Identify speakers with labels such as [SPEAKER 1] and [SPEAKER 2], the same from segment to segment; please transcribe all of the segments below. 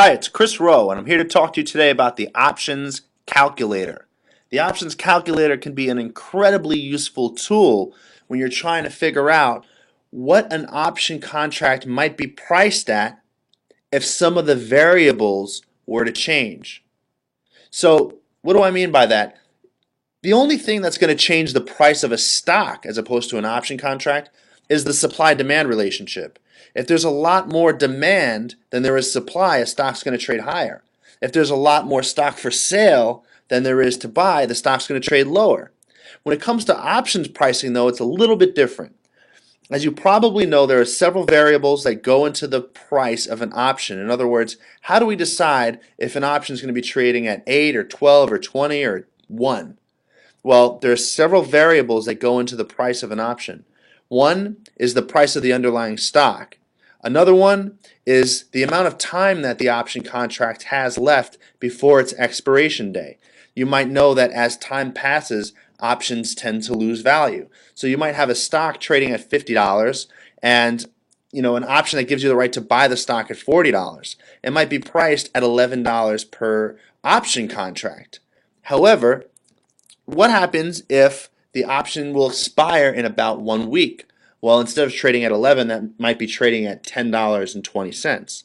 [SPEAKER 1] Hi, it's Chris Rowe, and I'm here to talk to you today about the options calculator. The options calculator can be an incredibly useful tool when you're trying to figure out what an option contract might be priced at if some of the variables were to change. So, what do I mean by that? The only thing that's going to change the price of a stock as opposed to an option contract is the supply-demand relationship. If there's a lot more demand than there is supply, a stock's going to trade higher. If there's a lot more stock for sale than there is to buy, the stock's going to trade lower. When it comes to options pricing, though, it's a little bit different. As you probably know, there are several variables that go into the price of an option. In other words, how do we decide if an option is going to be trading at 8 or 12 or 20 or 1? Well, there are several variables that go into the price of an option. One is the price of the underlying stock. Another one is the amount of time that the option contract has left before its expiration day. You might know that as time passes, options tend to lose value. So you might have a stock trading at $50 and an option that gives you the right to buy the stock at $40. It might be priced at $11 per option contract. However, what happens if the option will expire in about 1 week? Well, instead of trading at 11, that might be trading at $10.20.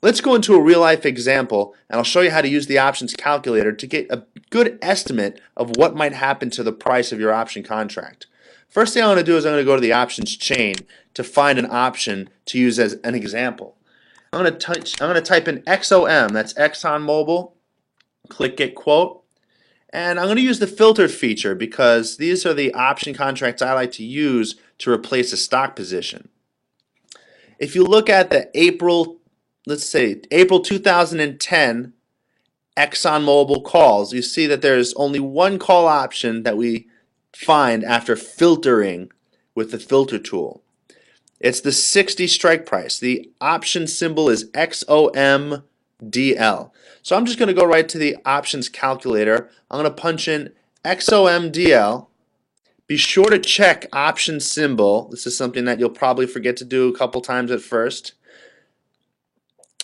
[SPEAKER 1] Let's go into a real-life example, and I'll show you how to use the options calculator to get a good estimate of what might happen to the price of your option contract. First thing I'm going to do is I'm going to go to the options chain to find an option to use as an example. I'm going to type in XOM, that's ExxonMobil, click Get Quote. And I'm going to use the filtered feature because these are the option contracts I like to use to replace a stock position. If you look at the April 2010 ExxonMobil calls, you see that there's only one call option that we find after filtering with the filter tool. It's the 60 strike price. The option symbol is XOMDL. So I'm just going to go right to the options calculator. I'm going to punch in XOMDL. Be sure to check option symbol. This is something that you'll probably forget to do a couple times at first.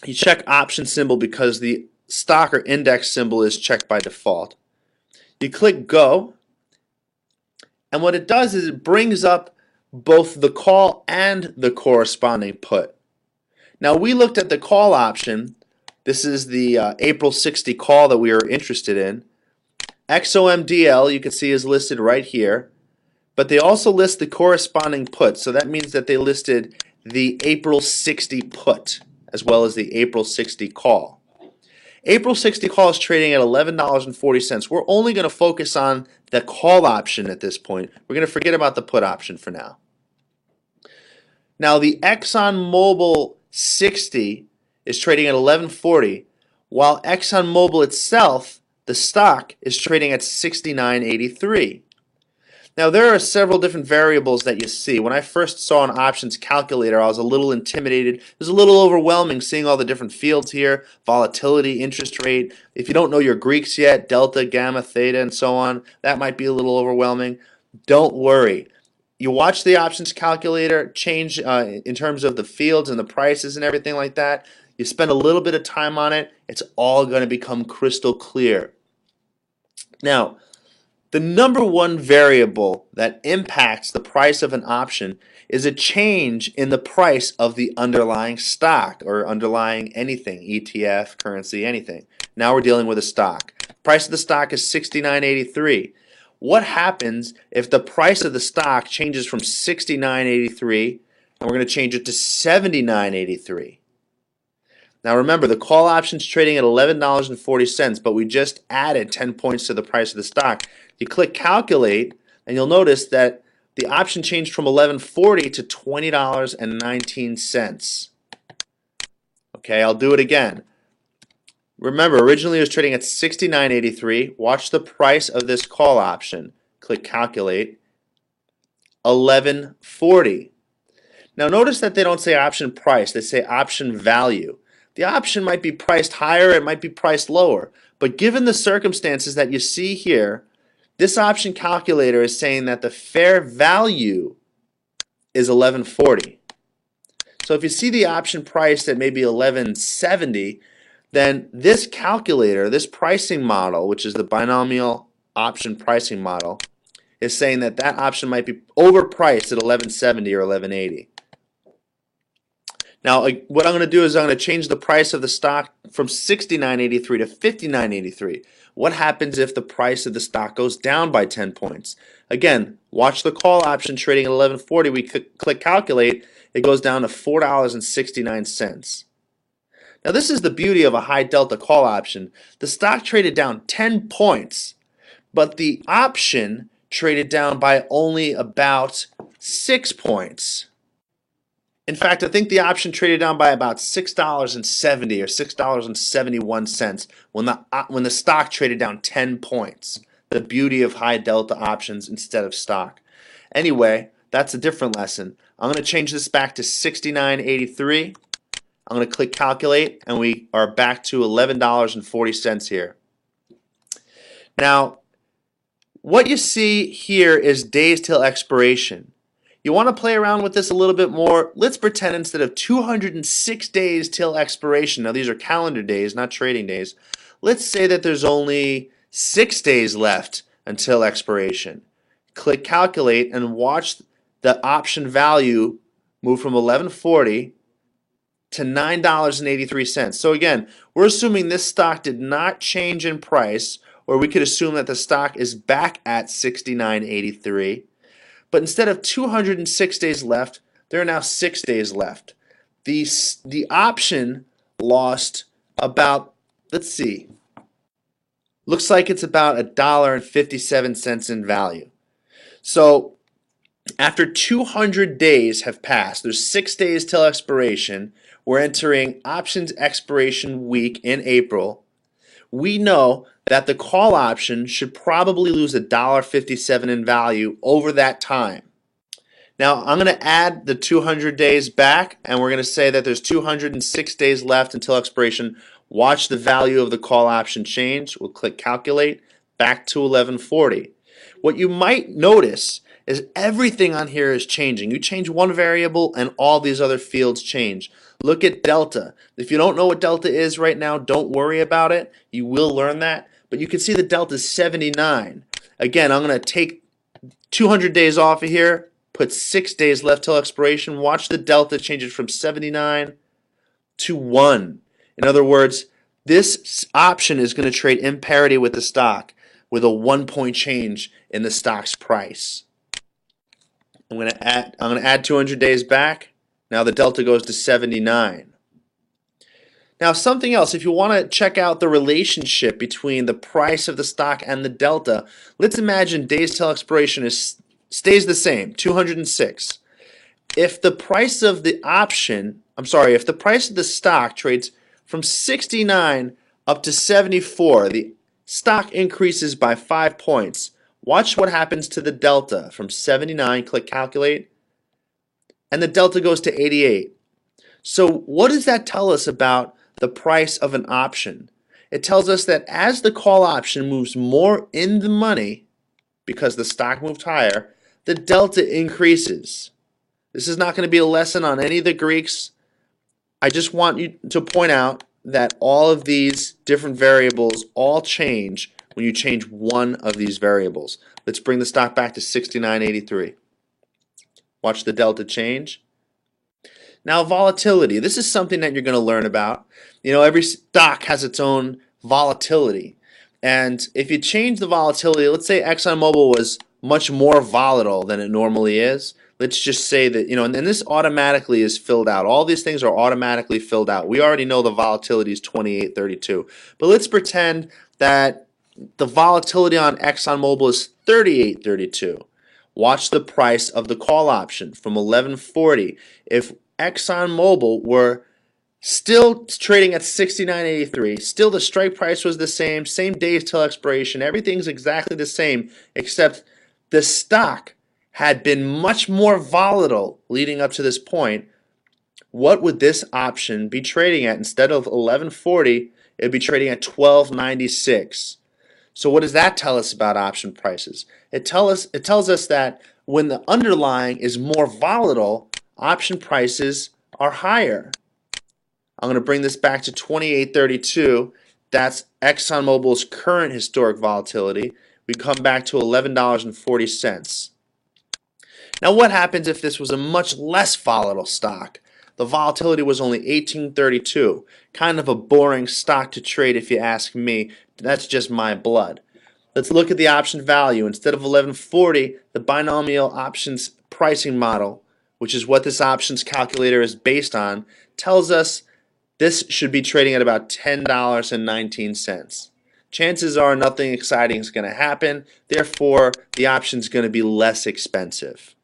[SPEAKER 1] You check option symbol because the stock or index symbol is checked by default. You click go, and what it does is it brings up both the call and the corresponding put. Now we looked at the call option. This is the April 60 call that we are interested in. XOMDL, you can see, is listed right here. But they also list the corresponding put. So that means that they listed the April 60 put as well as the April 60 call. April 60 call is trading at $11.40. We're only going to focus on the call option at this point. We're going to forget about the put option for now. Now the ExxonMobil 60 is trading at $11.40, while ExxonMobil itself, the stock, is trading at $69.83. Now there are several different variables that you see. When I first saw an options calculator, I was a little intimidated. It was a little overwhelming seeing all the different fields here, volatility, interest rate. If you don't know your Greeks yet, delta, gamma, theta, and so on, that might be a little overwhelming. Don't worry. You watch the options calculator change in terms of the fields and the prices and everything like that. You spend a little bit of time on it, it's all going to become crystal clear. Now, the number one variable that impacts the price of an option is a change in the price of the underlying stock or underlying anything, ETF, currency, anything. Now we're dealing with a stock. Price of the stock is $69.83. What happens if the price of the stock changes from $69.83 and we're going to change it to $79.83? Now remember, the call option is trading at $11.40, but we just added 10 points to the price of the stock. You click calculate, and you'll notice that the option changed from $11.40 to $20.19. Okay, I'll do it again. Remember, originally it was trading at $69.83. Watch the price of this call option. Click calculate. $11.40. Now notice that they don't say option price, they say option value. The option might be priced higher, it might be priced lower. But given the circumstances that you see here, this option calculator is saying that the fair value is $11.40. So if you see the option priced at maybe $11.70, then this calculator, this pricing model, which is the binomial option pricing model, is saying that that option might be overpriced at 1170 or 1180. Now, what I'm going to do is I'm going to change the price of the stock from 69.83 to 59.83. What happens if the price of the stock goes down by 10 points? Again, watch the call option trading at 1140. We click calculate. It goes down to $4.69. Now, this is the beauty of a high delta call option. The stock traded down 10 points, but the option traded down by only about 6 points. In fact, I think the option traded down by about $6.70 or $6.71 when the stock traded down 10 points. The beauty of high delta options instead of stock. Anyway, that's a different lesson. I'm going to change this back to 69.83. I'm going to click calculate, and we are back to $11.40 here. Now, what you see here is days till expiration. You want to play around with this a little bit more. Let's pretend instead of 206 days till expiration, now these are calendar days, not trading days, let's say that there's only 6 days left until expiration. Click calculate and watch the option value move from 1140 to $9.83. So again, we're assuming this stock did not change in price, or we could assume that the stock is back at 69.83. But instead of 206 days left, there are now 6 days left. The option lost about, let's see, looks like it's about $1.57 in value. So after 200 days have passed, there's 6 days till expiration. We're entering options expiration week in April. We know that the call option should probably lose $1.57 in value over that time. Now, I'm going to add the 200 days back, and we're going to say that there's 206 days left until expiration. Watch the value of the call option change. We'll click calculate, back to 1140. What you might notice is everything on here is changing. You change one variable and all these other fields change. Look at delta. If you don't know what delta is right now, don't worry about it. You will learn that. But you can see the delta is 79. Again, I'm going to take 200 days off of here, put 6 days left till expiration. Watch the delta changes from 79 to 1. In other words, this option is going to trade in parity with the stock with a 1-point change in the stock's price. I'm going to add 200 days back. Now the delta goes to 79. Now something else, if you want to check out the relationship between the price of the stock and the delta, let's imagine days till expiration stays the same, 206. If the price of the if the price of the stock trades from 69 up to 74, the stock increases by 5 points. Watch what happens to the delta from 79, click calculate, and the delta goes to 88. So what does that tell us about the price of an option? It tells us that as the call option moves more in the money, because the stock moved higher, the delta increases. This is not going to be a lesson on any of the Greeks. I just want you to point out that all of these different variables all change when you change one of these variables. Let's bring the stock back to 69.83. Watch the delta change. Now volatility. This is something that you're going to learn about. You know, every stock has its own volatility. And if you change the volatility, let's say ExxonMobil was much more volatile than it normally is. Let's just say that, you know, and this automatically is filled out. All these things are automatically filled out. We already know the volatility is 28.32. But let's pretend that the volatility on ExxonMobil is 38.32. Watch the price of the call option from 1140. If ExxonMobil were still trading at 69.83, still the strike price was the same days till expiration, everything's exactly the same, except the stock had been much more volatile leading up to this point, what would this option be trading at? Instead of 1140, it would be trading at 1296. So what does that tell us about option prices? It tells us that when the underlying is more volatile, option prices are higher. I'm going to bring this back to 28.32. That's ExxonMobil's current historic volatility. We come back to $11.40. Now what happens if this was a much less volatile stock? The volatility was only 18.32. Kind of a boring stock to trade if you ask me. That's just my blood. Let's look at the option value. Instead of 1140, the binomial options pricing model, which is what this options calculator is based on, tells us this should be trading at about $10.19. Chances are nothing exciting is going to happen. Therefore, the option is going to be less expensive.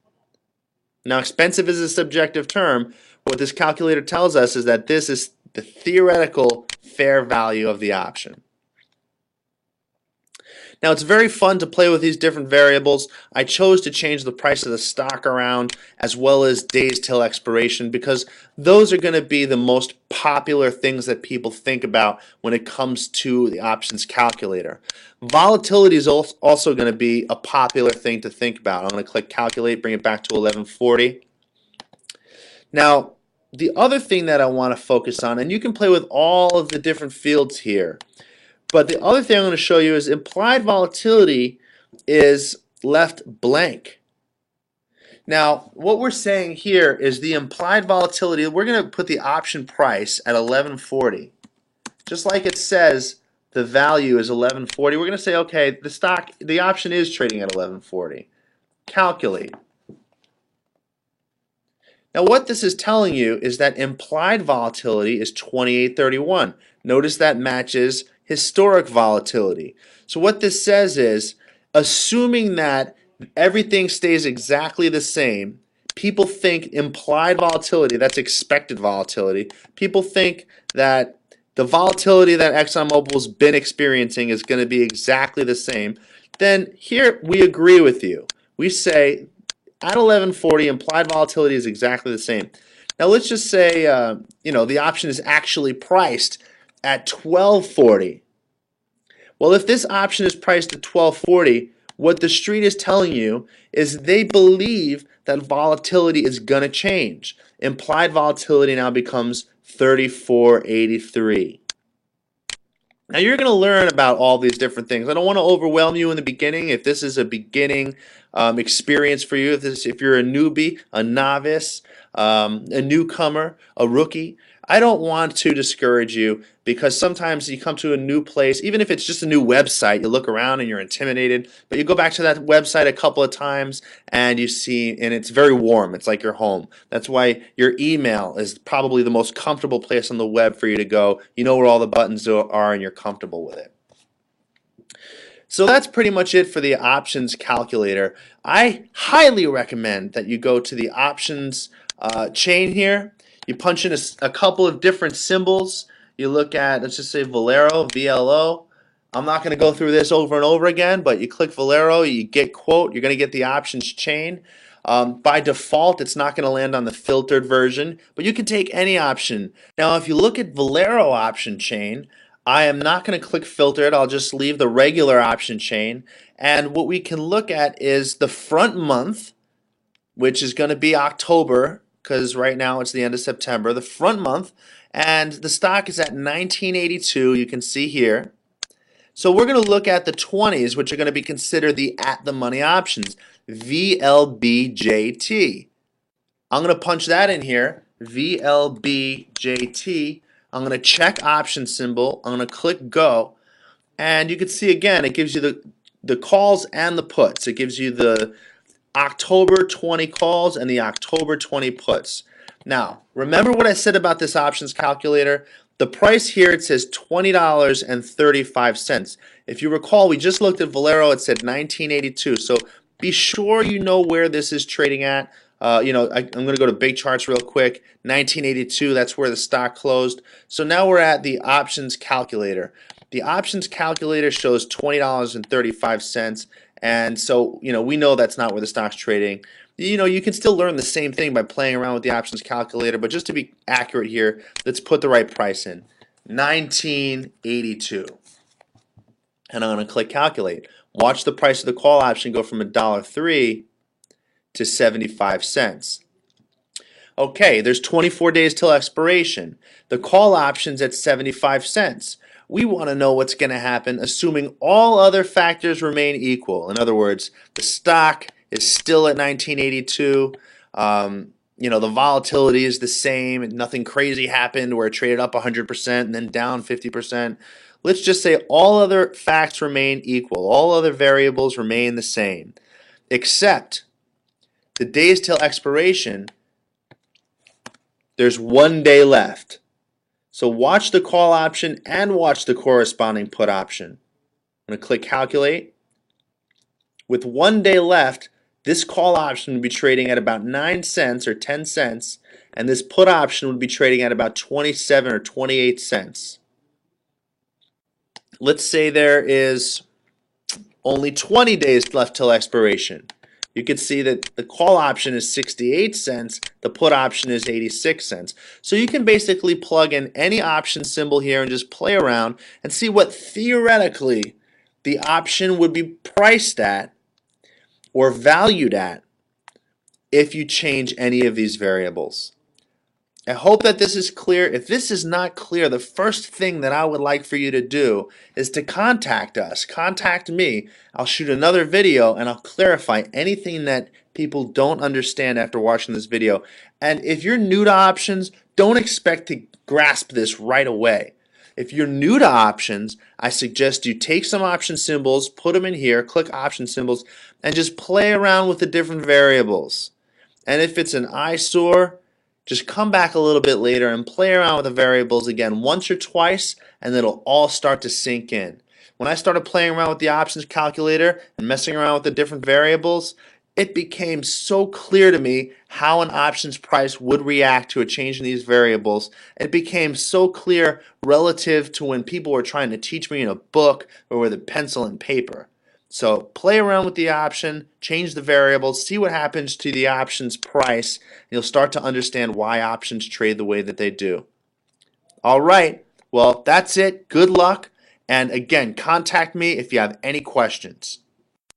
[SPEAKER 1] Now, expensive is a subjective term. What this calculator tells us is that this is the theoretical fair value of the option. Now, it's very fun to play with these different variables. I chose to change the price of the stock around as well as days till expiration because those are going to be the most popular things that people think about when it comes to the options calculator. Volatility is also going to be a popular thing to think about. I'm going to click calculate, bring it back to 1140. Now, the other thing that I want to focus on, and you can play with all of the different fields here, but the other thing I'm going to show you is implied volatility is left blank. Now, what we're saying here is the implied volatility, we're going to put the option price at 1140. Just like it says the value is 1140, we're going to say, okay, the option is trading at 1140. Calculate. Now what this is telling you is that implied volatility is 28.31. Notice that matches historic volatility. So what this says is, assuming that everything stays exactly the same, people think implied volatility, that's expected volatility, people think that the volatility that ExxonMobil's been experiencing is going to be exactly the same, then here we agree with you. We say at 1140, implied volatility is exactly the same. Now let's just say the option is actually priced at 1240. Well, if this option is priced at 1240, what the street is telling you is they believe that volatility is going to change. Implied volatility now becomes 34.83. Now you're going to learn about all these different things. I don't want to overwhelm you in the beginning. If this is a beginning experience for you, if you're a newbie, a novice, a newcomer, a rookie, I don't want to discourage you because sometimes you come to a new place, even if it's just a new website, you look around and you're intimidated, but you go back to that website a couple of times and you see, and it's very warm. It's like your home. That's why your email is probably the most comfortable place on the web for you to go. You know where all the buttons are and you're comfortable with it. So that's pretty much it for the options calculator. I highly recommend that you go to the options chain here. You punch in a couple of different symbols. You look at, let's just say Valero, VLO. I'm not going to go through this over and over again, but you click Valero, you get quote, you're going to get the options chain. By default, it's not going to land on the filtered version, but you can take any option. Now, if you look at Valero option chain, I am not going to click filter it. I'll just leave the regular option chain. And what we can look at is the front month, which is going to be October, because right now it's the end of September, the front month, and the stock is at 1982, you can see here. So we're going to look at the 20s, which are going to be considered the at-the-money options, VLBJT. I'm going to punch that in here, VLBJT. I'm going to check option symbol, I'm going to click go, and you can see again, it gives you the calls and the puts. It gives you the October 20 calls and the October 20 puts. Now, remember what I said about this options calculator? The price here, it says $20.35. If you recall, we just looked at Valero, it said 1982. So be sure you know where this is trading at. I'm going to go to big charts real quick. 1982, that's where the stock closed. So now we're at the options calculator. The options calculator shows $20.35. And so, we know that's not where the stock's trading. You can still learn the same thing by playing around with the options calculator, but just to be accurate here, let's put the right price in. 1982. And I'm going to click calculate. Watch the price of the call option go from $1.03 to 75 cents. Okay, there's 24 days till expiration. The call option's at 75 cents. We want to know what's going to happen assuming all other factors remain equal. In other words, the stock is still at 1982. The volatility is the same. Nothing crazy happened where it traded up 100% and then down 50%. Let's just say all other facts remain equal. All other variables remain the same, except the days till expiration. There's 1 day left. So watch the call option and watch the corresponding put option. I'm going to click calculate. With 1 day left, this call option would be trading at about 9 cents or 10 cents, and this put option would be trading at about 27 or 28 cents. Let's say there is only 20 days left till expiration. You can see that the call option is 68 cents, the put option is 86 cents. So you can basically plug in any option symbol here and just play around and see what theoretically the option would be priced at or valued at if you change any of these variables. I hope that this is clear. If this is not clear, the first thing that I would like for you to do is to contact us. Contact me. I'll shoot another video and I'll clarify anything that people don't understand after watching this video. And if you're new to options, don't expect to grasp this right away. If you're new to options, I suggest you take some option symbols, put them in here, click option symbols, and just play around with the different variables. And if it's an eyesore, just come back a little bit later and play around with the variables again once or twice, and it'll all start to sink in. When I started playing around with the options calculator and messing around with the different variables, it became so clear to me how an options price would react to a change in these variables. It became so clear relative to when people were trying to teach me in a book or with a pencil and paper. So play around with the option, change the variables, see what happens to the options price, and you'll start to understand why options trade the way that they do. All right, well, that's it. Good luck. And again, contact me if you have any questions.